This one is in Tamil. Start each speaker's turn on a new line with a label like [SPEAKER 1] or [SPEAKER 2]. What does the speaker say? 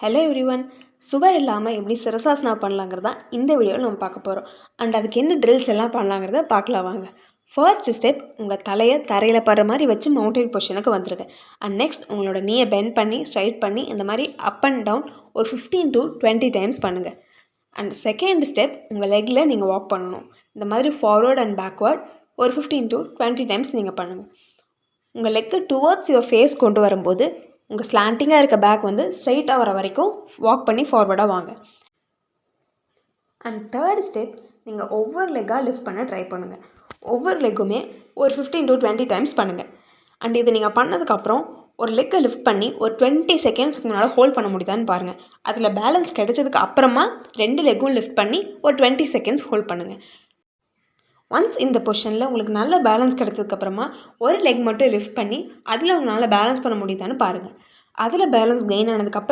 [SPEAKER 1] Hello everyone. சுவர் இல்லாமல் எப்படி சிரசாசனா பண்ணலாங்கிறது தான் இந்த வீடியோவில் நம்ம பார்க்க போகிறோம். அண்ட் அதுக்கு என்ன ட்ரில்ஸ் எல்லாம் பண்ணலாங்கிறத பார்க்கலாம் வாங்க. ஃபர்ஸ்ட் ஸ்டெப், உங்கள் தலையை தரையில் படுற மாதிரி வச்சு மவுண்டன் பொசிஷனுக்கு வந்துருங்க. அண்ட் நெக்ஸ்ட் உங்களோட நீயை பெண்ட் பண்ணி ஸ்ட்ரைட் பண்ணி இந்த மாதிரி அப் அண்ட் டவுன் ஒரு 15 to 20 டைம்ஸ் பண்ணுங்கள். அண்ட் செகண்ட் ஸ்டெப், உங்கள் லெக்கில் நீங்கள் வாக் பண்ணணும். இந்த மாதிரி ஃபார்வர்ட் அண்ட் பேக்வேர்ட் ஒரு 15 to 20 டைம்ஸ் நீங்கள் பண்ணுங்கள். உங்கள் லெக்கை டுவர்ட்ஸ் யுவர் ஃபேஸ் கொண்டு வரும்போது உங்கள் ஸ்லாண்டிங்காக இருக்க பேக் வந்து ஸ்ட்ரைட்டாக வர வரைக்கும் வாக் பண்ணி ஃபார்வர்டாக வாங்க. அண்ட் தேர்ட் ஸ்டெப், நீங்கள் ஒவ்வொரு லெக்காக லிஃப்ட் பண்ண ட்ரை பண்ணுங்கள். ஒவ்வொரு லெக்குமே ஒரு 15 to 20 டைம்ஸ் பண்ணுங்கள். அண்ட் இது நீங்கள் பண்ணதுக்கப்புறம் ஒரு லெக்கை லிஃப்ட் பண்ணி ஒரு 20 செகண்ட்ஸ்க்கு முன்னால் ஹோல்ட் பண்ண முடியுதான்னு பாருங்கள். அதில் பேலன்ஸ் கிடைச்சதுக்கு அப்புறமா 2 லெக்கும் லிஃப்ட் பண்ணி ஒரு 20 செகண்ட்ஸ் ஹோல்ட் பண்ணுங்கள். ஒன்ஸ் இந்த பொசிஷனில் உங்களுக்கு நல்ல பேலன்ஸ் கிடச்சதுக்கப்புறமா ஒரு லெக் மட்டும் லிஃப்ட் பண்ணி அதில் உங்களால் பேலன்ஸ் பண்ண முடியுதான்னு பாருங்கள். அதில் பேலன்ஸ் கெயின் ஆனதுக்கப்புறம்